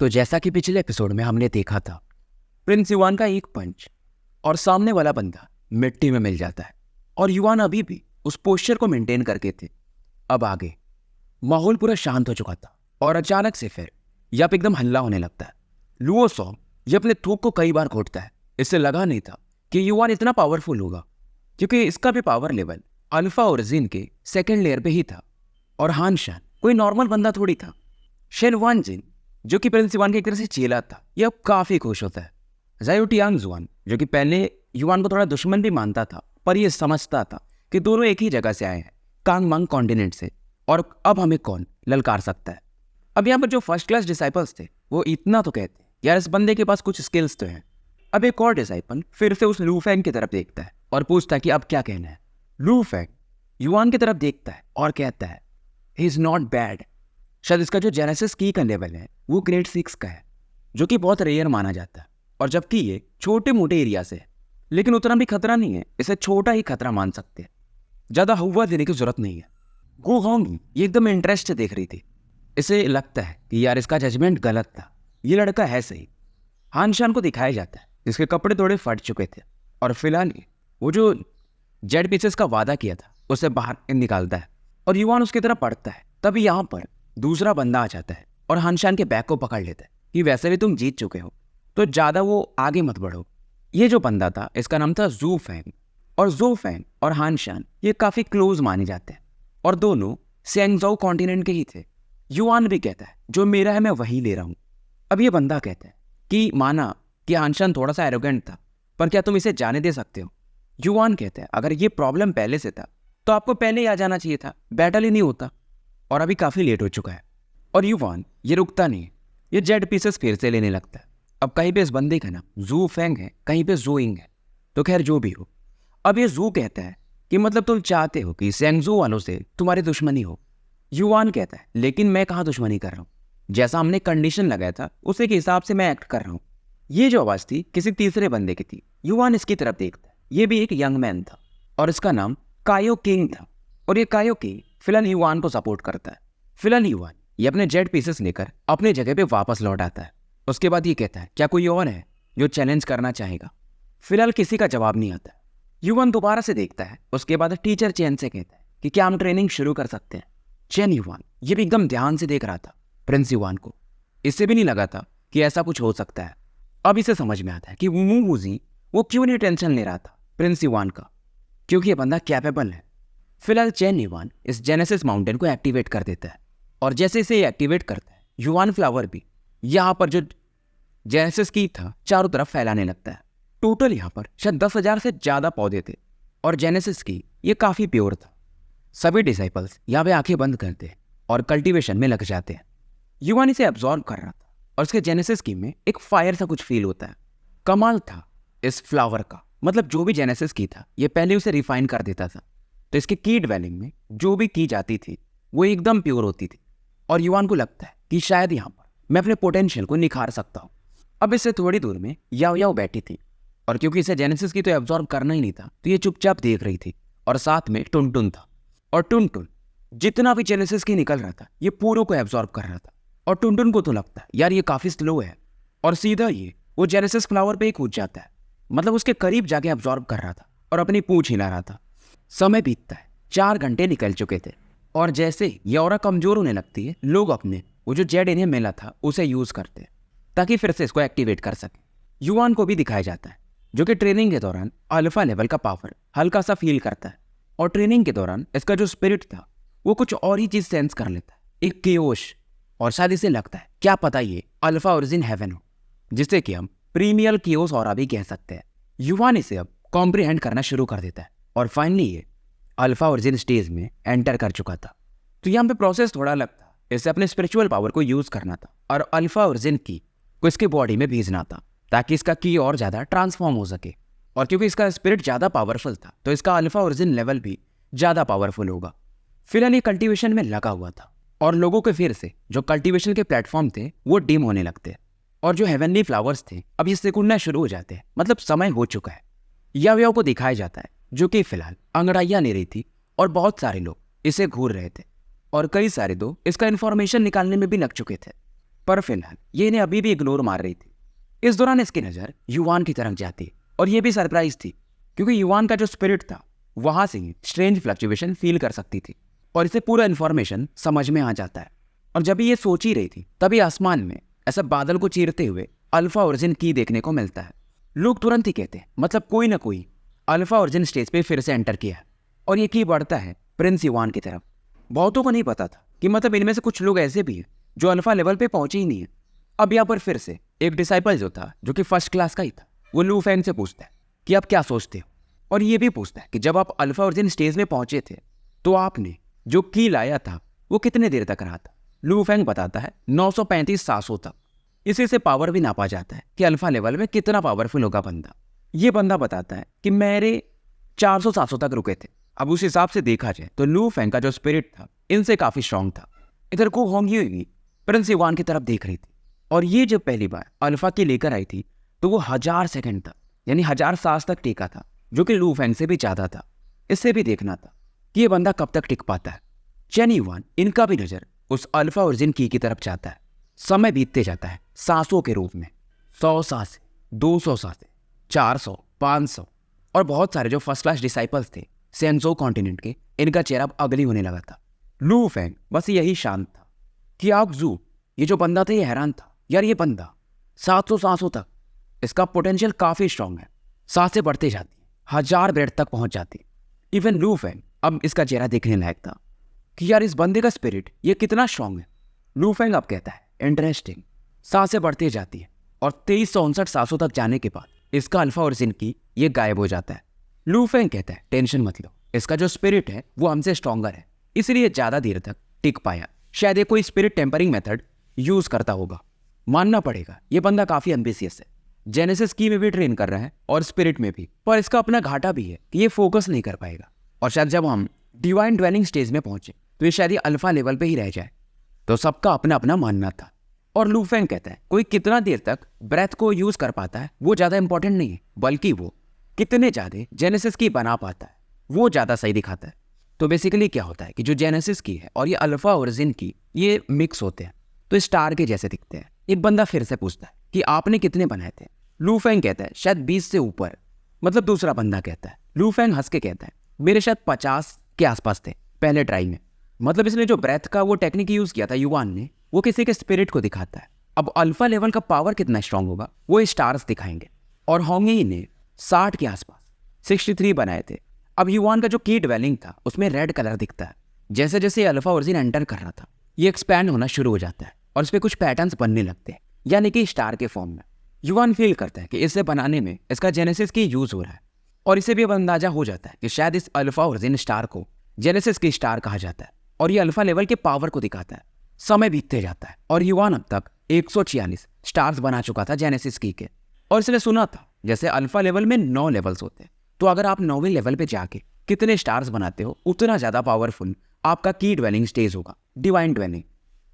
तो जैसा कि पिछले एपिसोड में हमने देखा था, प्रिंस युवान का एक पंच और सामने वाला बंदा मिट्टी में मिल जाता है और युवान अभी भी उस पोस्चर को मेंटेन करके थे। अब आगे माहौल पूरा शांत हो चुका था और अचानक से फिर यप एकदम हल्ला होने लगता है। लुओ सॉ ये अपने थूक को कई बार घोटता है। इससे लगा नहीं था कि युवान इतना पावरफुल होगा, क्योंकि इसका भी पावर लेवल अल्फा ओरिजिन के सेकेंड लेयर पे ही था और हान शान कोई नॉर्मल बंदा थोड़ी था। शेन वान जिन जो कि प्रिंस युवान की एक तरह से चेला था, यह अब काफी खुश होता है। जायो टियांग जुआन जो कि पहले युवान को थोड़ा दुश्मन भी मानता था, पर यह समझता था कि दोनों एक ही जगह से आए हैं, कांग मंग कॉन्टिनेंट से, और अब हमें कौन ललकार सकता है। अब यहाँ पर जो फर्स्ट क्लास डिसाइपल्स थे वो इतना तो कहते हैं यार इस बंदे के पास कुछ स्किल्स तो हैं। अब एक और डिसाइपल फिर से उस लू फैंग की तरफ देखता है और पूछता है कि अब क्या कहना है। लू फैंग युवान की तरफ देखता है और कहता है ही इज नॉट बैड। शायद इसका जो जेनेसिस की का लेवल है वो ग्रेड 6 का है, जो कि बहुत रेयर माना जाता है, और जबकि ये छोटे मोटे एरिया से है, लेकिन उतना भी खतरा नहीं है, इसे छोटा ही खतरा मान सकते हैं, ज्यादा हुआ देने की जरूरत नहीं है। गो होंगी ये एकदम इंटरेस्ट से देख रही थी। इसे लगता है कि यार इसका जजमेंट गलत था, ये लड़का है सही। हान शान को दिखाया जाता है जिसके कपड़े थोड़े फट चुके थे और फिलहाल वो जो जेड पीसेस का वादा किया था उसे बाहर निकालता है और युवान उसकी तरफ पड़ता है। तभी यहाँ पर दूसरा बंदा आ जाता है और हान शान के बैग को पकड़ लेता है कि वैसे भी तुम जीत चुके हो तो ज्यादा वो आगे मत बढ़ो। ये जो बंदा था इसका नाम था जू फैंग, और जू फैंग और हान शान ये काफी क्लोज माने जाते हैं और दोनों सेंगजाओ कॉन्टिनेंट के ही थे। युवान भी कहता है जो मेरा है मैं वही ले रहा हूँ। अब ये बंदा कहता है कि माना कि हान शान थोड़ा सा एरोगेंट था, पर क्या तुम इसे जाने दे सकते हो। युवान कहता है अगर ये प्रॉब्लम पहले से था तो आपको पहले ही आ जाना चाहिए था, बैटल ही नहीं होता, और अभी काफी लेट हो चुका है। और युवान ये रुकता नहीं है, ये जेड पीसेस फिर से लेने लगता है। अब कहीं पे इस बंदे का नाम जू फैंग है, कहीं पे जूइंग है, तो खैर जो भी हो। अब ये जू कहता है कि मतलब तुम चाहते हो कि सेंगजू वालों से तुम्हारी दुश्मनी हो। युवान कहता है लेकिन मैं कहाँ दुश्मनी कर रहा हूँ, जैसा हमने कंडीशन लगाया था उसी के हिसाब से मैं एक्ट कर रहा हूँ। ये जो आवाज थी किसी तीसरे बंदे की थी। युवान इसकी तरफ देखता है, ये भी एक यंग मैन था और इसका नाम कायो किंग था, और ये कायो किंग फिलहाल युवान को सपोर्ट करता है। फिलहाल युवान ये अपने जेड पीसेस लेकर अपने जगह पे वापस लौट आता है। उसके बाद ये कहता है क्या कोई और है जो चैलेंज करना चाहेगा। फिलहाल किसी का जवाब नहीं आता। युवान दोबारा से देखता है, उसके बाद टीचर चेन से कहता है कि क्या हम ट्रेनिंग शुरू कर सकते हैं। चेन युवान ये भी एकदम ध्यान से देख रहा था प्रिंस युवान को। इससे भी नहीं लगा था कि ऐसा कुछ हो सकता है। अब इसे समझ में आता है कि वू वूजी वो क्यों नहीं टेंशन ले रहा था प्रिंस युवान का, क्योंकि ये बंदा कैपेबल है। फिलहाल चेन युवान इस जेनेसिस माउंटेन को एक्टिवेट कर देता है, और जैसे इसे एक्टिवेट करता है युवान फ्लावर भी यहाँ पर जो जेनेसिस की था चारों तरफ फैलाने लगता है। टोटल यहाँ पर शायद 10,000 से ज्यादा पौधे थे और जेनेसिस की ये काफी प्योर था। सभी डिसाइपल्स यहाँ पे आंखें बंद करते हैं और कल्टीवेशन में लग जाते हैं। युवान इसे एब्जॉर्ब कर रहा था और उसके जेनेसिस की में एक फायर सा कुछ फील होता है। कमाल था इस फ्लावर का, मतलब जो भी जेनेसिस की था ये पहले उसे रिफाइन कर देता था, तो इसके की डेवलिंग में जो भी की जाती थी वो एकदम प्योर होती थी। और युवान को लगता है कि शायद यहाँ पर मैं अपने पोटेंशियल को निखार सकता हूँ। अब इससे थोड़ी दूर में याओ याओ बैठी थी, और क्योंकि इसे जेनेसिस की तो एब्जॉर्ब करना ही नहीं था तो ये चुपचाप देख रही थी, और साथ में टुनटुन था। और टुनटुन जितना भी जेनेसिस की निकल रहा था ये पूरों को एब्जॉर्ब कर रहा था, और टुनटुन को तो लगता है यार ये काफी स्लो है, और सीधा ये वो जेनेसिस फ्लावर पे ही कूद जाता है, मतलब उसके करीब जाके एब्जॉर्ब कर रहा था और अपनी पूंछ हिला रहा था। समय बीतता है, 4 घंटे निकल चुके थे, और जैसे ये ऑरा कमजोर होने लगती है लोग अपने वो जो जेड इन्हें मिला था उसे यूज करते हैं ताकि फिर से इसको एक्टिवेट कर सके। युवान को भी दिखाया जाता है जो कि ट्रेनिंग के दौरान अल्फा लेवल का पावर हल्का सा फील करता है, और ट्रेनिंग के दौरान इसका जो स्पिरिट था वो कुछ और ही चीज सेंस कर लेता है, एक केओश, और शायद इसे लगता है क्या पता ये अल्फा ओरिजिन हेवन हो, जिसे कि हम प्रीमियल केओस ऑरा भी कह सकते हैं। युवान इसे अब कॉम्प्रिहेंड करना शुरू कर देता है और फाइनली ये अल्फा ओरिजिन स्टेज में एंटर कर चुका था। तो यहाँ पे प्रोसेस थोड़ा अलग था, इसे अपने स्पिरिचुअल पावर को यूज करना था और अल्फा ओरिजिन की को इसके बॉडी में भेजना था ताकि इसका की और ज्यादा ट्रांसफॉर्म हो सके, और क्योंकि इसका स्पिरिट ज्यादा पावरफुल था तो इसका अल्फा ओरिजिन लेवल भी ज्यादा पावरफुल होगा। फिलहाल ये कल्टीवेशन में लगा हुआ था और लोगों के फिर से जो कल्टीवेशन के प्लेटफॉर्म थे वो डिम होने लगते हैं, और जो हेवनली फ्लावर्स थे अब ये सिकुड़ना शुरू हो जाते हैं, मतलब समय हो चुका है। याओ को दिखाया जाता है जो कि फिलहाल अंगड़ाइयां ले रही थी, और बहुत सारे लोग इसे घूर रहे थे, और कई सारे दो इसका इन्फॉर्मेशन निकालने में भी लग चुके थे। पर फिलहाल ये इन्हें अभी भी इग्नोर मार रही थी। इस दौरान इसकी नज़र युवान की तरफ जाती है और ये भी सरप्राइज थी क्योंकि युवान का जो स्पिरिट था वहां से ही स्ट्रेंज फ्लक्चुएशन फील कर सकती थी और इसे पूरा इन्फॉर्मेशन समझ में आ जाता है। और जब ये सोच ही रही थी तभी आसमान में ऐसा बादल को चीरते हुए अल्फा ओरिजिन की देखने को मिलता है। लोग तुरंत ही कहते हैं मतलब कोई ना कोई अल्फा ओरिजिन स्टेज पे फिर से एंटर किया है और ये की बढ़ता है प्रिंस युवान की तरफ। बहुतों को नहीं पता था कि मतलब इनमें से कुछ लोग ऐसे भी हैं जो अल्फा लेवल पे पहुंचे ही नहीं है। अब यहाँ पर फिर से एक डिसाइपल जो था जो कि फर्स्ट क्लास का ही था वो लू फैंग से पूछता है कि आप क्या सोचते हो, और ये भी पूछता है कि जब आप अल्फा ओरिजिन स्टेज में पहुंचे थे तो आपने जो की लाया था वो कितने देर तक रहा था। लू फैंग बताता है 935-700 तक। इसी से पावर भी नापा जाता है कि अल्फा लेवल में कितना पावरफुल होगा बंदा। ये बंदा बताता है कि मेरे 400-700 तक रुके थे। अब उस हिसाब से देखा जाए तो लू फैंग का जो स्पिरिट था इनसे काफी स्ट्रांग था। इधर को होंगी हुई प्रिंस युवान की तरफ देख रही थी और ये जब पहली बार अल्फा की लेकर आई थी तो वो 1000 सेकंड तक यानी 1000 सांस तक टिका था, जो कि लू फैंग से भी ज्यादा था। इससे भी देखना था कि ये बंदा कब तक टिक पाता है। चेन युवान इनका भी नजर उस अल्फा ओरिजिन की तरफ जाता है। समय बीतते जाता है सांसों के रूप में। 100 सांसें, 200 सांसें, 400, 500 और बहुत सारे जो फर्स्ट क्लास डिसाइपल्स थे सेंसो कॉन्टिनेंट के, इनका चेहरा अब अगली होने लगा था। लू फैंग बस यही शांत था कि आप जू ये जो बंदा था ये हैरान था, यार ये बंदा 700 सांसों तक, इसका पोटेंशियल काफी स्ट्रांग है। सांसें बढ़ते जाती, 1000 ब्रेथ तक पहुंच जाती। इवन लू फैंग अब इसका चेहरा देखने लायक था कि यार इस बंदे का स्पिरिट ये कितना स्ट्रांग है। लू फैंग अब कहता है इंटरेस्टिंग। सांसें बढ़ती जाती है और 2359 सांसों तक जाने के बाद इसका अल्फा ओरिजिन की ये गायब हो जाता है। लू फैंग कहता है टेंशन मत लो, इसका जो स्पिरिट है वो हमसे स्ट्रॉन्गर है, इसलिए ज्यादा देर तक टिक पाया। शायद ये कोई स्पिरिट टेम्परिंग मेथड यूज करता होगा। मानना पड़ेगा ये बंदा काफी एम्बिशियस है, जेनेसिस की में भी ट्रेन कर रहा है और स्पिरिट में भी, पर इसका अपना घाटा भी है कि ये फोकस नहीं कर पाएगा और शायद जब हम डिवाइन ड्वेलिंग स्टेज में पहुंचे तो ये शायद ये अल्फा लेवल पे ही रह जाए। तो सबका अपना अपना मानना था। और लू फैंग कहता है कोई कितना देर तक ब्रेथ को यूज कर पाता है वो ज्यादा इंपॉर्टेंट नहीं है, बल्कि वो कितने ज्यादा जेनेसिस की बना पाता है वो ज्यादा सही दिखाता है। तो बेसिकली क्या होता है कि जो जेनेसिस की है और ये अल्फा ओरिजिन की ये मिक्स होते हैं तो स्टार के जैसे दिखते हैं। एक बंदा फिर से पूछता है कि आपने कितने बनाए थे। लू फैंग कहता है शायद 20 से ऊपर। मतलब दूसरा बंदा कहता है, लू फैंग हंस के कहता है मेरे शायद 50 के आसपास थे पहले ट्राई में। मतलब इसने जो ब्रेथ का वो टेक्निक यूज किया था युवान ने, वो किसी के स्पिरिट को दिखाता है। अब अल्फा लेवल का पावर कितना स्ट्रांग होगा वो स्टार्स दिखाएंगे। और होंगी ने 60 के आसपास 63 बनाए थे। अब युवान का जो की ड्वेलिंग था उसमें रेड कलर दिखता है। जैसे जैसे अल्फा ओरिजिन एंटर कर रहा था ये एक्सपैंड होना शुरू हो जाता है और इस पर कुछ पैटर्न्स बनने लगते हैं, यानी कि स्टार के फॉर्म में। युवान फील करता है कि इसे बनाने में इसका जेनेसिस की यूज हो रहा है और इसे भी अब अंदाजा हो जाता है कि शायद इस अल्फा ओरिजिन स्टार को जेनेसिस की स्टार कहा जाता है और ये अल्फा लेवल के पावर को दिखाता है। समय बीतते जाता है और युवान अब तक 146 स्टार्स बना चुका था जेनेसिस की के। और इसने सुना था जैसे अल्फा लेवल में 9 लेवल्स होते हैं, तो अगर आप 9वें लेवल पे जाके कितने स्टार्स बनाते हो उतना ज्यादा पावरफुल आपका की ड्वेलिंग स्टेज होगा, डिवाइन ड्वेलिंग।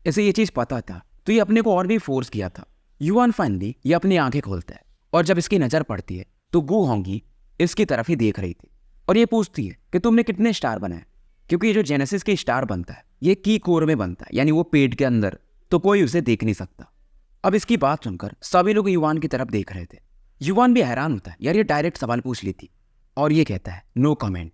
इसे ये चीज पता था तो ये अपने को और भी फोर्स किया था। युवान फाइनली ये अपनी आंखें खोलता है और जब इसकी नजर पड़ती है तो गू होंगी इसकी तरफ ही देख रही थी और ये पूछती है कि तुमने कितने स्टार बनाए, क्योंकि ये जो जेनेसिस की स्टार बनता है ये की कोर में बनता है, यानी वो पेट के अंदर, तो कोई उसे देख नहीं सकता। अब इसकी बात सुनकर सभी लोग युवान की तरफ देख रहे थे। युवान भी हैरान होता है, यार ये डायरेक्ट सवाल पूछ लेती और ये कहता है नो कमेंट।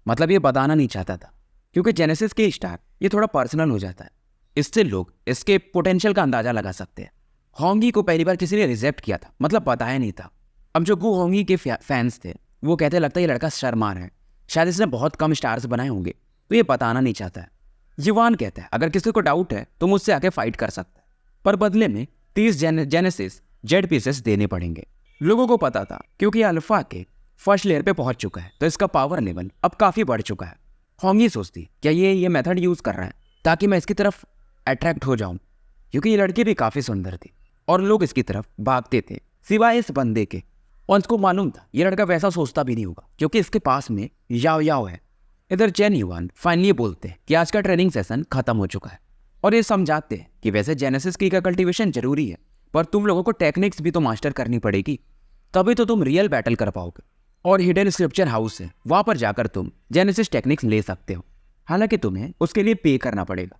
मतलब ये बताना नहीं चाहता था क्योंकि जेनेसिस की स्टार ये थोड़ा पर्सनल हो जाता है, इससे लोग इसके पोटेंशियल का अंदाजा लगा सकते हैं। होंगी को पहली बार किसी ने रिजेक्ट किया था, मतलब बताया नहीं था। अब जो गू होंगी के फैंस थे वो कहते लगता है ये लड़का शर्मार है, शायद इसने बहुत कम स्टार्स बनाए होंगे तो ये बताना नहीं चाहता है। युवान कहता है अगर किसी को डाउट है तो मुझसे आके फाइट कर सकता है, पर बदले में 30 जेनेसिस जेड पीसेस देने पड़ेंगे। लोगों को पता था क्योंकि अल्फा के फर्स्ट लेयर पे पहुंच चुका है तो इसका पावर लेवल अब काफी बढ़ चुका है। होंगी सोचती क्या ये मेथड यूज कर रहा है ताकि मैं इसकी तरफ अट्रैक्ट हो जाऊं, क्योंकि ये लड़की भी काफी सुंदर थी और लोग इसकी तरफ भागते थे सिवाय इस बंदे के। और उसको मालूम था ये लड़का वैसा सोचता भी नहीं होगा क्योंकि इसके पास में याओ याओ है। इधर चेन युवान फाइनली बोलते हैं कि आज का ट्रेनिंग सेशन खत्म हो चुका है और ये समझाते हैं कि वैसे जेनेसिस की का कल्टीवेशन जरूरी है, पर तुम लोगों को टेक्निक्स भी तो मास्टर करनी पड़ेगी, तभी तो तुम रियल बैटल कर पाओगे। और हिडन स्क्रिप्चर हाउस है, वहां पर जाकर तुम जेनेसिस टेक्निक्स ले सकते हो, हालांकि तुम्हें उसके लिए पे करना पड़ेगा।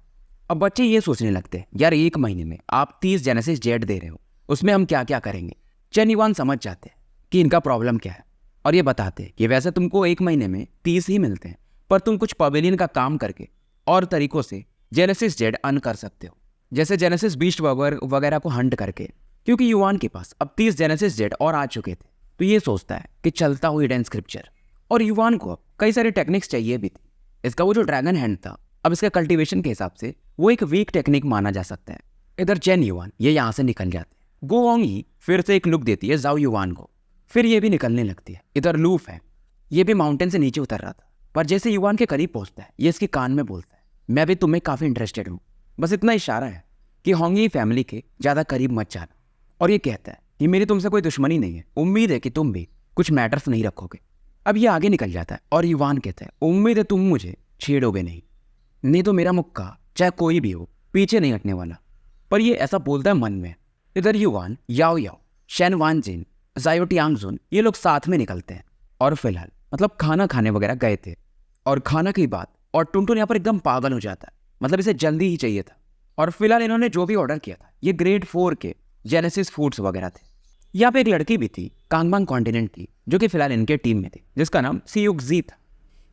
अब बच्चे ये सोचने लगते हैं, यार 1 महीने में आप 30 जेनेसिस जेड दे रहे हो, उसमें हम क्या क्या करेंगे। चेन युवान समझ जाते हैं कि इनका प्रॉब्लम क्या है और ये बताते हैं कि वैसे तुमको 1 महीने में 30 ही मिलते हैं, पर तुम कुछ पवेलियन का काम करके और तरीकों से जेनेसिस जेड अर्न कर सकते हो, जैसे जेनेसिस बीस्ट वगैरह को हंट करके। क्योंकि युवान के पास अब 30 जेनेसिस जेड और आ चुके थे, तो ये सोचता है कि चलता हुआ हिडन स्क्रिप्चर। और युवान को अब कई सारी टेक्निक्स चाहिए भी थी। इसका वो जो ड्रैगन हैंड था, अब इसके कल्टीवेशन के हिसाब से वो एक वीक टेक्निक माना जा सकता है। इधर चेन युवान ये यहाँ से निकल जाते हैं। गो होंग ही फिर से एक लुक देती है जाओ युवान को, फिर ये भी निकलने लगती है। इधर लूफ है, ये भी माउंटेन से नीचे उतर रहा था, पर जैसे युवान के करीब पहुंचता है, ये इसके कान में बोलता है, मैं भी तुम्हें काफी इंटरेस्टेड हूँ। बस इतना इशारा है कि होंगी फैमिली के ज्यादा करीब मत जाना। और ये कहता है कि मेरी तुमसे कोई दुश्मनी नहीं है, उम्मीद है कि तुम भी कुछ मैटर्स नहीं रखोगे। अब ये आगे निकल जाता है और युवान कहता है, उम्मीद है तुम मुझे छेड़ोगे नहीं तो मेरा मुक्का चाहे कोई भी हो पीछे नहीं हटने वाला। पर ये ऐसा बोलता है मन में। इधर युवान, याओ याओ, शेन वान जिन, जायो टियांगजुन ये लोग साथ में निकलते हैं और फिलहाल मतलब खाना खाने वगैरह गए थे। और खाना की बात, और टुनटुन यहाँ पर एकदम पागल हो जाता है, मतलब इसे जल्दी ही चाहिए था। और फिलहाल इन्होंने जो भी ऑर्डर किया था ये ग्रेड 4 के जेनेसिस फूड्स वगैरह थे। यहाँ पे एक लड़की भी थी कांगबांग कॉन्टिनेंट की, जो कि फिलहाल इनके टीम में थी, जिसका नाम सीयुक्जी था।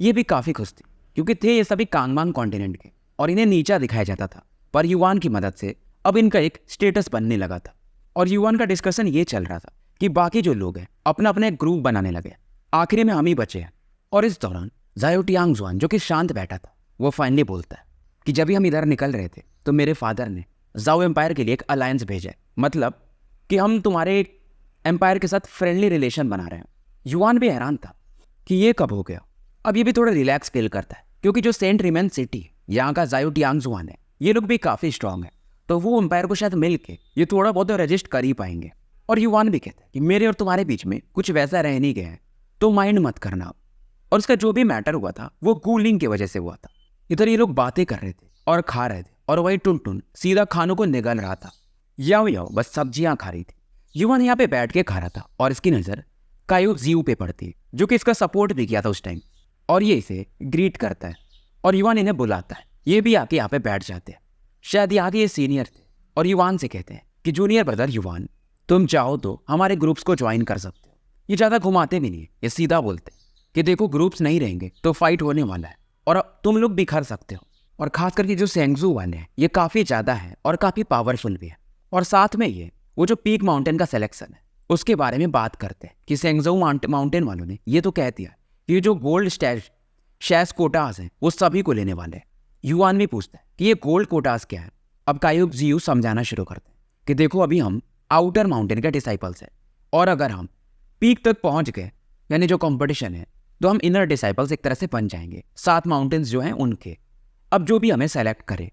ये भी काफ़ी खुश थी क्योंकि थे ये सभी कांगबांग कॉन्टिनेंट के और इन्हें नीचा दिखाया जाता था। पर युवान की मदद से अब इनका एक स्टेटस बनने लगा था। और युवान का डिस्कशन ये चल रहा था कि बाकी जो लोग हैं अपना अपना एक ग्रुप बनाने लगे, आखिरी में हम ही बचे हैं। और इस दौरान जायो टियांगजुआन जो कि शांत बैठा था, वो फाइनली बोलता है कि जब भी हम इधर निकल रहे थे तो मेरे फादर ने जाओ एम्पायर के लिए एक अलायंस भेजा है, मतलब कि हम तुम्हारे एम्पायर के साथ फ्रेंडली रिलेशन बना रहे हैं। युवान भी हैरान था कि ये कब हो गया। अब ये भी थोड़ा रिलैक्स फील करता है क्योंकि जो सेंट रिमेन सिटी यहाँ का जायो टियांगजुआन है, ये लोग भी काफ़ी स्ट्रांग है, तो वो एम्पायर को शायद मिल के ये थोड़ा बहुत रजिस्ट कर ही पाएंगे। और युवान भी कहता है कि मेरे और तुम्हारे बीच में कुछ वैसा रह नहीं गया है, तो माइंड मत करना। और उसका जो भी मैटर हुआ था वो कूलिंग की वजह से हुआ था। इधर ये लोग बातें कर रहे थे और खा रहे थे, और वही टुनटुन सीधा खानों को निगल रहा था। याओ याओ बस सब्जियां खा रही थी। युवान यहाँ पे बैठ के खा रहा था और इसकी नज़र कायो जियो पे पड़ती है, जो कि इसका सपोर्ट भी किया था उस टाइम। और ये इसे ग्रीट करता है और युवान इन्हें बुलाता है। ये भी आके यहाँ पे बैठ जाते हैं। शायद यहाँ के ये सीनियर थे और युवान से कहते हैं कि जूनियर ब्रदर युवान, तुम चाहो तो हमारे ग्रुप्स को ज्वाइन कर सकते हो। ये ज़्यादा घुमाते भी नहीं है, ये सीधा बोलते हैं कि देखो ग्रुप्स नहीं रहेंगे तो फाइट होने वाला है और अब तुम लोग बिखर सकते हो। और खास करके जो सेंगजू वाले हैं ये काफ़ी ज़्यादा है और काफ़ी पावरफुल भी है। और साथ में ये वो जो पीक माउंटेन का सिलेक्शन है उसके बारे में बात करते हैं कि सेंगजू माउंटेन वालों ने ये तो कह दिया कि ये जो गोल्ड शैस कोटास हैं वो सभी को लेने वाले हैं। युवान भी पूछता है कि ये गोल्ड कोटास क्या है। अब कायुक जियू समझाना शुरू करते हैं कि देखो अभी हम आउटर माउंटेन के डिसाइपल्स हैं, और अगर हम पीक तक पहुंच गए यानी जो कंपटीशन है, तो हम इनर डिसाइपल्स एक तरह से बन जाएंगे, 7 माउंटेन्स जो हैं उनके। अब जो भी हमें सेलेक्ट करे,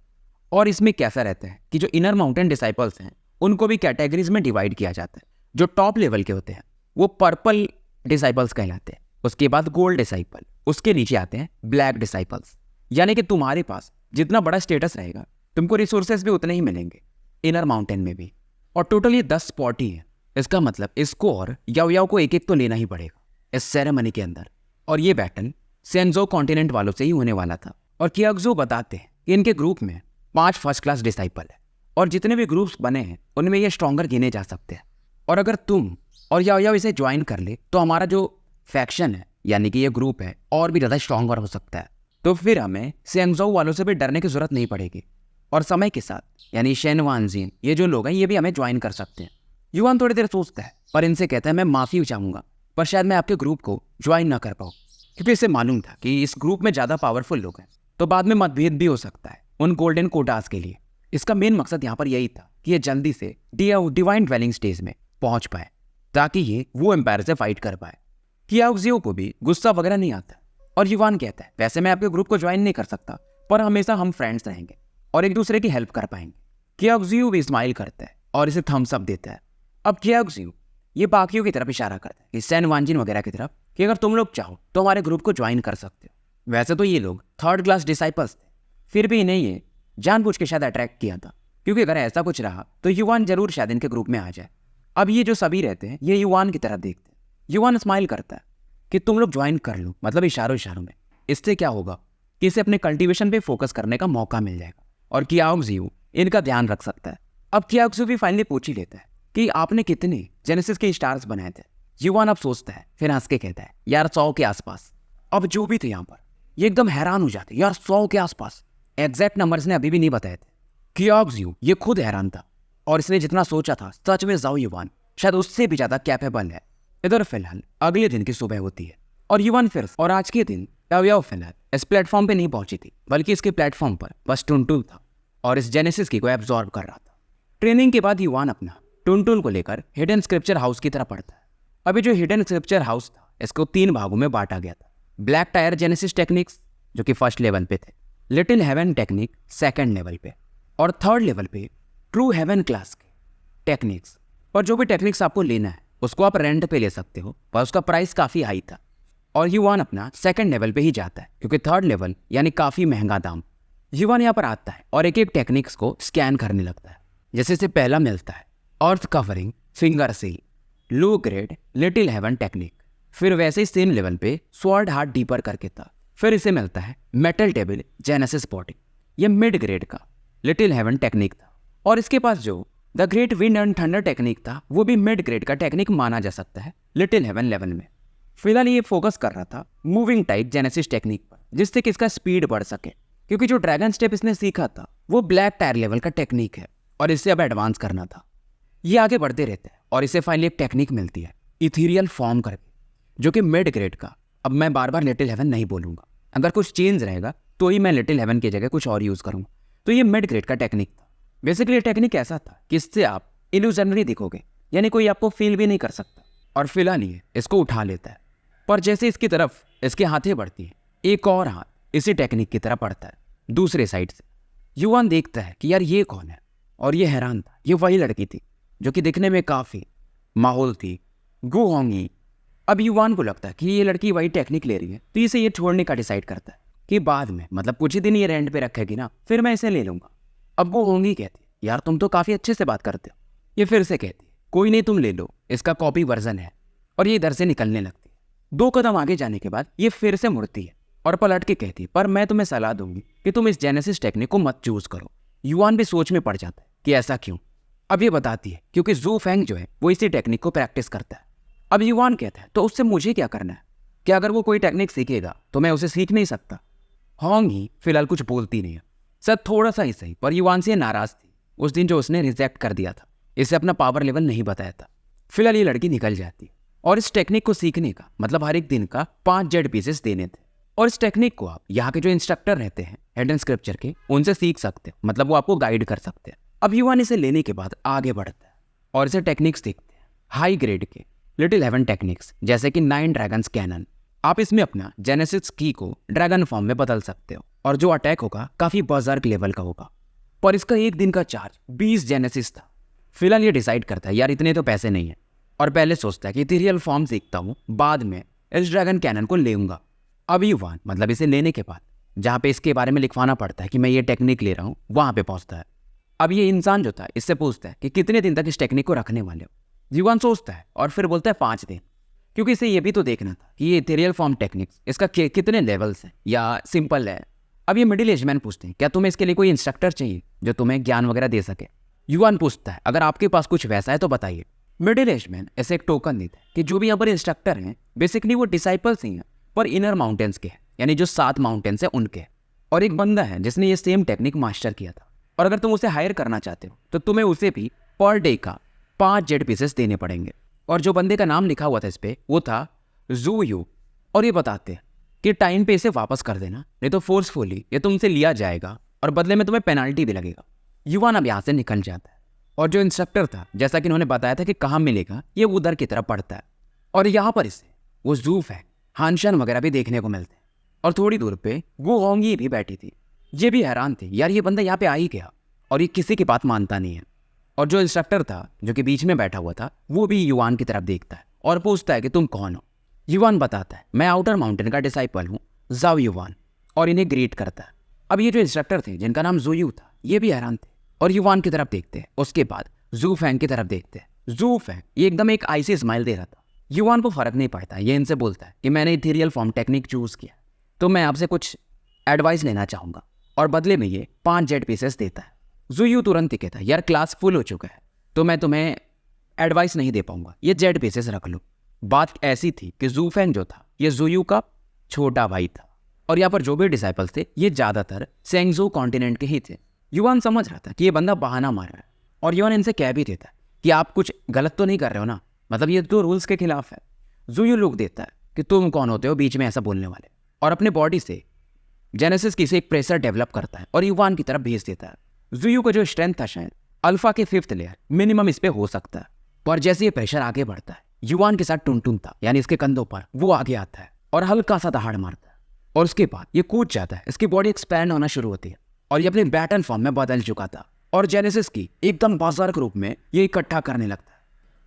और इसमें कैसा रहता है कि जो इनर माउंटेन डिसाइपल्स हैं उनको भी कैटेगरीज में डिवाइड किया जाता है। जो टॉप लेवल के होते हैं वो पर्पल डिसाइपल्स कहलाते हैं, उसके बाद गोल्ड डिसाइपल, उसके नीचे आते हैं ब्लैक डिसाइपल्स। यानी कि तुम्हारे पास जितना बड़ा स्टेटस रहेगा तुमको रिसोर्सेज भी उतने ही मिलेंगे इनर माउंटेन में भी। और टोटल ये 10 स्पॉट ही है। इसका मतलब इसको और याओ याओ को एक एक तो लेना ही पड़ेगा इस सेरेमनी के अंदर। और ये बैटल सेंजो कॉन्टिनेंट वालों से ही होने वाला था। और कियाक्सो बताते हैं कि इनके ग्रुप में 5 फर्स्ट क्लास डिसाइपल है, और जितने भी ग्रुप्स बने हैं उनमें ये स्ट्रॉन्गर गिने जा सकते हैं। और अगर तुम और याओ याओ इसे ज्वाइन कर ले तो हमारा जो फैक्शन है यानी कि ये ग्रुप है और भी ज़्यादा स्ट्रॉन्गर हो सकता है। तो फिर हमें सेंगजो वालों से भी डरने की जरूरत नहीं पड़ेगी। और समय के साथ यानी शेन वानजिन ये जो लोग हैं ये भी हमें ज्वाइन कर सकते हैं। युवान थोड़ी देर सोचता है पर इनसे कहता है मैं माफ़ी चाहूँगा, पर शायद मैं आपके ग्रुप को ज्वाइन ना कर पाऊँ, क्योंकि इसे मालूम था कि इस ग्रुप में ज़्यादा पावरफुल लोग हैं तो बाद में मतभेद भी हो सकता है उन गोल्डन कोटास के लिए। इसका मेन मकसद यहाँ पर यही था कि ये जल्दी से डिवाइन ड्वेलिंग स्टेज में पहुँच पाए ताकि ये वो एम्पायर से फाइट कर पाए। कियाक्सियो को भी गुस्सा वगैरह नहीं आता और युवान कहता है वैसे मैं आपके ग्रुप को ज्वाइन नहीं कर सकता, पर हमेशा हम फ्रेंड्स रहेंगे और एक दूसरे की हेल्प कर पाएंगे। कियाक्सियो भी स्माइल करता है और इसे थम्स अप देता है। अब कियाक्सियो ये बाकियों की तरफ इशारा करता है कि सैन वानजिन वगैरह की तरफ कि अगर तुम लोग चाहो तो हमारे ग्रुप को ज्वाइन कर सकते हो। वैसे तो ये लोग 3rd क्लास डिसाइपल्स थे, फिर भी इन्हें ये जानबूझ के शायद अट्रैक्ट किया था, क्योंकि अगर ऐसा कुछ रहा तो युवान जरूर शायद इनके ग्रुप में आ जाए। अब ये जो सभी रहते हैं ये युवान की तरफ देखते हैं। युवान स्माइल करता है कि तुम लोग ज्वाइन कर लो, मतलब इशारों में। इससे क्या होगा कि इसे अपने कल्टीवेशन पे फोकस करने का मौका मिल जाएगा। और कियाओक्सियू इनका ध्यान रख सकता है। अब कियाओक्सियू भी फाइनली पूछ ही लेता है कि आपने कितने जेनेसिस के स्टार्स बनाए थे। युवान अब सोचता है, फिर हंस के कहता है, यार 100 के आसपास। अब जो भी थे यहाँ पर ये एकदम हैरान हो जाते, यार 100 के आसपास, एग्जैक्ट नंबर्स ने अभी भी नहीं बताए थे। कियाओक्सियू ये खुद हैरान था और इसने जितना सोचा था सच में ज़ाओ युवान शायद उससे भी ज्यादा कैपेबल है। इधर फिलहाल अगले दिन की सुबह होती है और युवान फिर और आज के दिन याओ फिलहाल इस प्लेटफॉर्म पे नहीं पहुंची थी, बल्कि इसके प्लेटफॉर्म पर बस टुनटुन था और इस जेनेसिस की को एब्जॉर्ब कर रहा था। ट्रेनिंग के बाद युवान अपना टुनटुन को लेकर हिडन स्क्रिप्चर हाउस की तरफ पढ़ता है। अभी जो हिडन स्क्रिप्चर हाउस था इसको 3 भागों में बांटा गया था। ब्लैक टायर जेनेसिस टेक्निक्स जो कि फर्स्ट लेवल पे थे, little heaven technique second level पे, और थर्ड लेवल पे ट्रू हेवन क्लास के टेक्निक्स। और जो भी टेक्निक्स आपको लेना है उसको आप रेंट पे ले सकते हो, पर उसका प्राइस काफ़ी हाई था। और युवान अपना सेकंड लेवल पे ही जाता है क्योंकि थर्ड लेवल यानी काफ़ी महंगा दाम। युवान यहाँ पर आता है और एक एक टेक्निक्स को स्कैन करने लगता है। जैसे से पहला मिलता है earth covering finger seal, low grade little heaven technique. फिर वैसे ही सेम लेवल पे स्वॉर्ड हार्ट डीपर करके था। फिर इसे मिलता है मेटल टेबल जेनेसिस बॉडी, ये मिड ग्रेड का लिटिल हेवन टेक्निक था। और इसके पास जो the great wind and thunder technique था वो भी मिड ग्रेड का टेक्निक माना जा सकता है लिटिल हेवन लेवल में। फिलहाल ये फोकस कर रहा था मूविंग टाइप जेनेसिस टेक्निक पर, जिससे कि इसका स्पीड बढ़ सके, क्योंकि जो ड्रैगन स्टेप इसने सीखा था वो ब्लैक टायर लेवल का टेक्निक है और इसे अब एडवांस करना था। ये आगे बढ़ते रहते हैं और इसे फाइनली एक टेक्निक मिलती है इथीरियल फॉर्म करके, जो कि मिड ग्रेड का। अब मैं बार बार लिटिल हेवन नहीं बोलूंगा, अगर कुछ चेंज रहेगा तो ही मैं लिटिल हेवन की जगह कुछ और यूज करूंगा। तो ये मिड ग्रेड का टेक्निक था। बेसिकली टेक्निक ऐसा था कि इससे आप इल्यूजनरी दिखोगे, यानी कोई आपको फील भी नहीं कर सकता। और फिलहाल ये इसको उठा लेता है, पर जैसे इसकी तरफ इसके हाथें बढ़ती हैं, एक और हाथ इसी टेक्निक की तरफ बढ़ता है दूसरे साइड से। युवान देखता है कि यार ये कौन है, और ये हैरान था, ये वही लड़की थी जो कि दिखने में काफ़ी माहौल थी, गु होंगी। अब युवान को लगता है कि ये लड़की वही टेक्निक ले रही है, तो इसे ये छोड़ने का डिसाइड करता है कि बाद में, मतलब कुछ ही दिन ये रेंट पे रखेगी ना, फिर मैं इसे ले लूंगा। अब गु होंगी कहती है, यार तुम तो काफ़ी अच्छे से बात करते हो। ये फिर से कहती है, कोई नहीं तुम ले लो, इसका कॉपी वर्जन है। और ये इधर से निकलने लगती है। 2 कदम आगे जाने के बाद ये फिर से मुड़ती है और पलट के कहती है, पर मैं तुम्हें सलाह दूंगी कि तुम इस जेनेसिस टेक्निक को मत चूज करो। युवान भी सोच में पड़ जाता है कि ऐसा क्यों। अब ये बताती है क्योंकि जू फेंग जो है वो इसी टेक्निक को प्रैक्टिस करता है। अब युवान कहता है, तो उससे मुझे क्या करना है? क्या अगर वो कोई टेक्निक सीखेगा तो मैं उसे सीख नहीं सकता? होंग ही फिलहाल कुछ बोलती नहीं है, सर थोड़ा सा ही सही, पर युवान से नाराज थी उस दिन जो उसने रिजेक्ट कर दिया था, इसे अपना पावर लेवल नहीं बताया था। फिलहाल ये लड़की निकल जाती है और इस टेक्निक को सीखने का मतलब हर एक दिन का 5 जेड पीसेस देने थे। और इस टेक्निक को आप यहाँ के जो इंस्ट्रक्टर रहते हैं हिडन स्क्रिप्चर के, उनसे सीख सकते हो, मतलब वो आपको गाइड कर सकते हैं। अब युवान इसे लेने के बाद आगे बढ़ता है और इसे टेक्निक्स देखते हैं हाई ग्रेड के लिटिल हेवन टेक्निक्स, जैसे कि 9 ड्रैगन्स कैनन। आप इसमें अपना जेनेसिस की को ड्रैगन फॉर्म में बदल सकते हो और जो अटैक होगा काफी बर्जर्क लेवल का होगा। पर इसका एक दिन का चार्ज 20 जेनेसिस था। फिलहाल ये डिसाइड करता है, यार इतने तो पैसे नहीं है, और पहले सोचता है कि इथेरियल फॉर्म सीखता हूँ, बाद में इस ड्रैगन कैनन को लेऊंगा। अब युवान मतलब इसे लेने के बाद जहाँ पे इसके बारे में लिखवाना पड़ता है कि मैं ये टेक्निक ले रहा हूँ, वहाँ पे पहुँचता है। अब ये इंसान जो था इससे पूछता है कि कितने दिन तक इस टेक्निक को रखने वाले हो? युवान सोचता है और फिर बोलता है 5 दिन, क्योंकि इसे ये भी तो देखना था कि ये इथेरियल फॉर्म टेक्निक्स इसका कितने लेवल्स हैं या सिंपल है। अब ये मिडिल एज मैन पूछते हैं, क्या तुम्हें इसके लिए कोई इंस्ट्रक्टर चाहिए जो तुम्हें ज्ञान वगैरह दे सके? युवान पूछता है, अगर आपके पास कुछ वैसा है तो बताइए। मिडिल एज मैन ऐसे एक टोकन देता है कि जो भी यहाँ पर इंस्ट्रक्टर हैं बेसिकली वो डिसाइपल्स ही हैं, पर इनर माउंटेन्स के हैं, यानी जो 7 माउंटेन्स हैं उनके। और एक बंदा है जिसने ये सेम टेक्निक मास्टर किया था, और अगर तुम उसे हायर करना चाहते हो तो तुम्हें उसे भी पर डे का 5 जेड पीसेस देने पड़ेंगे। और जो बंदे का नाम लिखा हुआ था इस पे वो था जू यू। और ये बताते हैं कि टाइम पे इसे वापस कर देना, नहीं तो फोर्सफुली ये तुमसे लिया जाएगा और बदले में तुम्हें पेनाल्टी भी लगेगा। युवान अब यहाँ से निकल जाता है और जो इंस्ट्रक्टर था, जैसा कि इन्होंने बताया था कि कहाँ मिलेगा, ये उधर की तरफ पड़ता है। और यहाँ पर इसे वो जू फेंग, हानशन वगैरह भी देखने को मिलते हैं। और थोड़ी दूर पे गु होंगी भी बैठी थी। ये भी हैरान थी, यार ये बंदा यहाँ पे आ ही गया और ये किसी की बात मानता नहीं है। और जो इंस्ट्रक्टर था जो कि बीच में बैठा हुआ था वो भी युवान की तरफ देखता है और पूछता है कि तुम कौन हो? युवान बताता है, मैं आउटर माउंटेन का डिसाइपल हूँ, ज़ाओ युवान, और इन्हें ग्रीट करता है। अब ये जो इंस्ट्रक्टर थे जिनका नाम ज़ूयू था, ये भी हैरान थे और युवान की तरफ देखते हैं। उसके बाद जू फेंग की तरफ देखते हैं। जू फेंग ये एकदम एक आईसी स्माइल दे रहा था। युवान को फर्क नहीं पड़ता, ये इनसे बोलता है कि मैंने इथेरियल फॉर्म टेक्निक चूज किया, तो मैं आपसे कुछ एडवाइस लेना चाहूँगा। और बदले में ये 5 जेड पीसेस देता है। जुयू तुरंत ही कहता है, यार क्लास फुल हो चुका है तो मैं तुम्हें एडवाइस नहीं दे पाऊंगा, ये जेड पीसेस रख लो। बात ऐसी थी कि जूफेंग जो था ये जुयू का छोटा भाई था और यहाँ पर जो भी डिसाइपल्स थे ये ज़्यादातर सेंगजू कॉन्टिनेंट के ही थे। युवान समझ रहा था कि ये बंदा बहाना मार रहा है और युवान इनसे कह भी देता है कि आप कुछ गलत तो नहीं कर रहे हो ना, मतलब ये तो रूल्स के खिलाफ है। जुयू लुक देता है कि तुम कौन होते हो बीच में ऐसा बोलने वाले, और अपने बॉडी से जेनेसिस की से एक प्रेशर डेवलप करता है और युवान की तरफ भेज देता है। जुयू का जो स्ट्रेंथ था शायद अल्फा के 5th लेयर मिनिमम इस पे हो सकता है, पर जैसे ये प्रेशर आगे बढ़ता है युवान के साथ टुनटुन था यानी इसके कंधों पर वो आगे आता है और हल्का सा दहाड़ मारता है और उसके बाद ये कूद जाता है। इसकी बॉडी एक्सपैंड होना शुरू होती है और ये अपने बैटल फॉर्म में बदल चुका था और जेनेसिस की एकदम बाजारक रूप में ये इकट्ठा करने लगता है।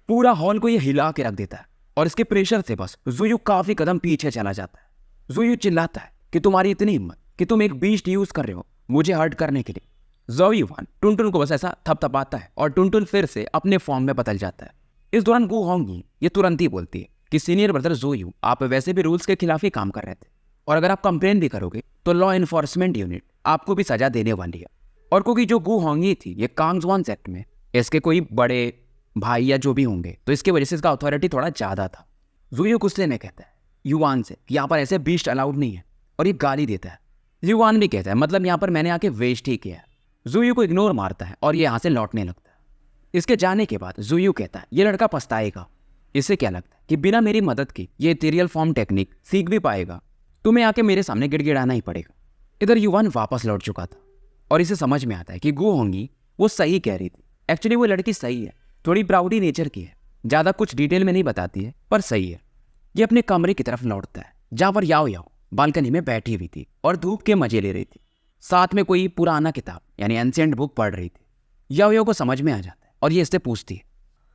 पूरा हॉल को ये हिला के रख देता है और इसके प्रेशर से बस जुयू काफी कदम पीछे चला जाता है। जुयू चिल्लाता है कि तुम्हारी इतनी हिम्मत कि तुम एक बीस्ट यूज कर रहे हो मुझे हर्ट करने के लिए। ज़ाओ युआन टुनटुन को बस ऐसा थपथपाता है और टुनटुन फिर से अपने फॉर्म में बदल जाता है। इस दौरान गु होंगी ये तुरंत ही बोलती है कि सीनियर ब्रदर ज़ोयू आप वैसे भी रूल्स के खिलाफ ही काम कर रहे थे और अगर आप कंप्लेन भी करोगे तो लॉ इन्फोर्समेंट यूनिट आपको भी सजा देने वाली है। और क्योंकि जो गु होंगी थी ये कांगजुआन सेक्ट में इसके कोई बड़े भाई या जो भी होंगे तो इसकी वजह से इसका अथॉरिटी थोड़ा ज़्यादा था। ज़ोयू गुस्से में कहता है युआन से कि यहाँ पर ऐसे बीस्ट अलाउड नहीं है और ये गाली देता है। युआन भी कहता है मतलब यहाँ पर मैंने आके वेस्ट ही किया है। ज़ोयू को इग्नोर मारता है और ये यहाँ से लौटने लगता है। इसके जाने के बाद ज़ोयू कहता है ये लड़का पछताएगा, इससे क्या लगता है कि बिना मेरी मदद की ये इथेरियल फॉर्म टेक्निक सीख भी पाएगा, तुम्हें आके मेरे सामने गिड़गिड़ाना ही पड़ेगा। इधर युवान वापस लौट चुका था और इसे समझ में आता है कि गु होंगी वो सही कह रही थी। एक्चुअली वो लड़की सही है, थोड़ी प्राउडी नेचर की है, ज़्यादा कुछ डिटेल में नहीं बताती है पर सही है। ये अपने कमरे की तरफ लौटता है जहाँ पर याओ याओ बालकनी में बैठी हुई थी और धूप के मजे ले रही थी, साथ में कोई पुराना किताब यानी एंशिएंट बुक पढ़ रही थी। याओ याओ को समझ में आ जाता है और ये इससे पूछती है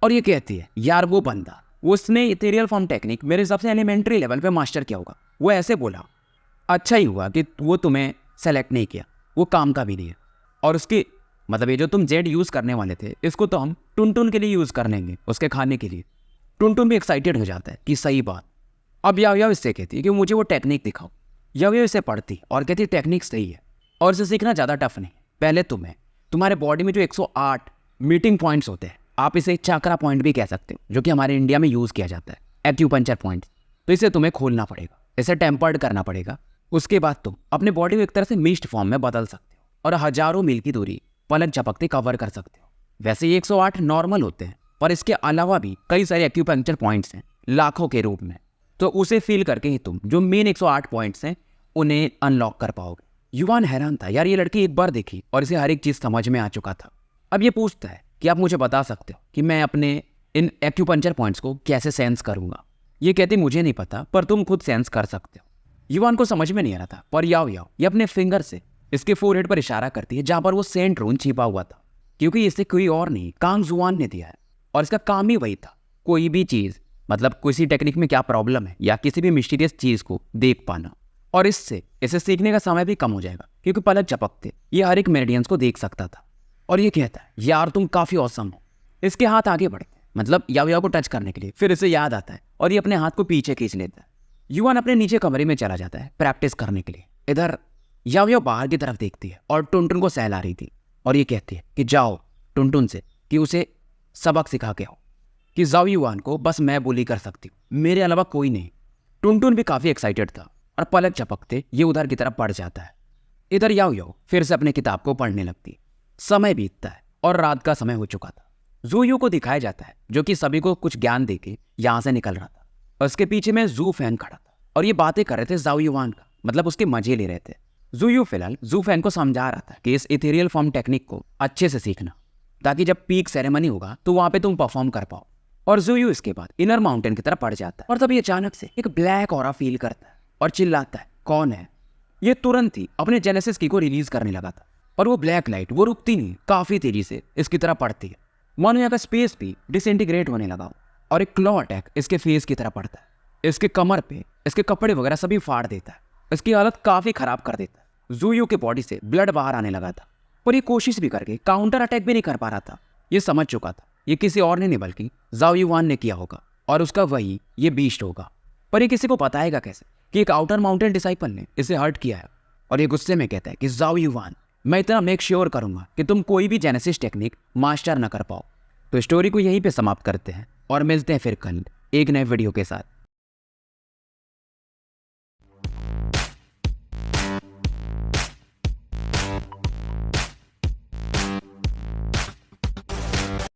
और ये कहती है यार वो बंदा उसने इथेरियल फॉर्म टेक्निक मेरे हिसाब से एलिमेंट्री लेवल पे मास्टर किया होगा, वो ऐसे बोला अच्छा ही हुआ कि वो तुम्हें सेलेक्ट नहीं किया, वो काम का भी नहीं है। और उसकी मतलब ये जो तुम जेड यूज़ करने वाले थे इसको तो हम टुनटुन के लिए यूज़ कर लेंगे उसके खाने के लिए। टुनटुन भी एक्साइटेड हो जाता है कि सही बात। अब याओ याओ इससे कहती है कि मुझे वो टेक्निक दिखाओ। याओ याओ इसे पढ़ती और कहती टेक्निक सही है और इसे सीखना ज़्यादा टफ नहीं। पहले तुम्हारे बॉडी में जो 108 मीटिंग पॉइंट्स होते हैं, आप इसे चाकरा पॉइंट भी कह सकते हो जो कि हमारे इंडिया में यूज़ किया जाता है, एक्यूपंक्चर पॉइंट, तो इसे तुम्हें खोलना पड़ेगा, इसे टेम्पर्ड करना पड़ेगा। उसके बाद तुम अपने बॉडी को एक तरह से मिस्ट फॉर्म में बदल सकते हो और हजारों मील की दूरी पलक झपकते कवर कर सकते हो। वैसे ये 108 नॉर्मल होते हैं पर इसके अलावा भी कई सारे एक्यूपंक्चर पॉइंट्स हैं लाखों के रूप में, तो उसे फील करके ही तुम जो मेन 108 पॉइंट्स हैं उन्हें अनलॉक कर पाओगे। युवान हैरान था, यार ये लड़की एक बार देखी और इसे हर एक चीज़ समझ में आ चुका था। अब ये पूछता है कि आप मुझे बता सकते हो कि मैं अपने इन एक्यूपंक्चर पॉइंट्स को कैसे सेंस करूंगा। ये कहती मुझे नहीं पता पर तुम खुद सेंस कर सकते हो। युवान को समझ में नहीं आ रहा था पर याओ याओ ये अपने फिंगर से इसके फोरहेड पर इशारा करती है जहां पर वो सेंट रून छिपा हुआ था, क्योंकि इसे कोई और नहीं कांगजुआन ने दिया है और इसका काम ही वही था, कोई भी चीज़ मतलब किसी टेक्निक में क्या प्रॉब्लम है या किसी भी मिस्टीरियस चीज़ को देख पाना, और इससे इसे सीखने का समय भी कम हो जाएगा क्योंकि पलक झपकते ये हर एक मेरिडियंस को देख सकता था। और ये कहता है यार तुम काफ़ी औसम हो। इसके हाथ आगे बढ़ते हैं मतलब याओ याओ को टच करने के लिए, फिर इसे याद आता है और ये अपने हाथ को पीछे खींच लेता है। युवान अपने नीचे कमरे में चला जाता है प्रैक्टिस करने के लिए। इधर याओ याओ बाहर की तरफ देखती है और टुनटुन को सहला रही थी और ये कहती है कि जाओ टुनटुन से कि उसे सबक सिखा के आओ, कि ज़ाओ युआन को बस मैं बुली कर सकती हूँ, मेरे अलावा कोई नहीं। टुनटुन भी काफ़ी एक्साइटेड था और पलक झपकते ये उधर की तरफ बढ़ जाता है। इधर याओ याओ फिर से अपने किताब को पढ़ने लगती। समय बीतता है और रात का समय हो चुका था। ज़ोयू को दिखाया जाता है जो कि सभी को कुछ ज्ञान देके यहाँ से निकल रहा था और उसके पीछे में जू फैन खड़ा था और ये बातें कर रहे थे ज़ाओ युआन का, मतलब उसके मजे ले रहे थे। ज़ोयू फिलहाल जू फैन को समझा रहा था कि इस इथेरियल फॉर्म टेक्निक को अच्छे से सीखना ताकि जब पीक सेरेमनी होगा तो वहाँ पे तुम परफॉर्म कर पाओ। और ज़ोयू इसके बाद इनर माउंटेन की तरफ बढ़ जाता है और तभी अचानक से एक ब्लैक ऑरा फील करता है और चिल्लाता है कौन है। ये तुरंत ही अपने जेनेसिस की को रिलीज करने लगा था और वो ब्लैक लाइट वो रुकती नहीं, काफी तेजी से इसकी तरफ पड़ती है, मानो यहाँ का स्पेस भी डिसइंटीग्रेट होने लगा और एक क्लॉ अटैक इसके फेस की तरफ पड़ता है। इसके कमर पे इसके कपड़े वगैरह सभी फाड़ देता है, इसकी हालत काफी खराब कर देता है। ज़ोयू के बॉडी से ब्लड बाहर आने लगा था पर ये कोशिश भी करके काउंटर अटैक भी नहीं कर पा रहा था। ये समझ चुका था ये किसी और ने नहीं बल्कि ज़ाओ युआन ने किया होगा और उसका वही ये बीस्ट होगा, पर ये किसी को बताएगा कैसे कि एक आउटर माउंटेन डिसाइपल ने इसे हर्ट किया है। और ये गुस्से में कहता है कि जाओ युवान, मैं इतना मेक श्योर करूंगा कि तुम कोई भी जेनेसिस टेक्निक मास्टर ना कर पाओ। तो स्टोरी को यहीं पे समाप्त करते हैं और मिलते हैं फिर कल एक नए वीडियो के साथ।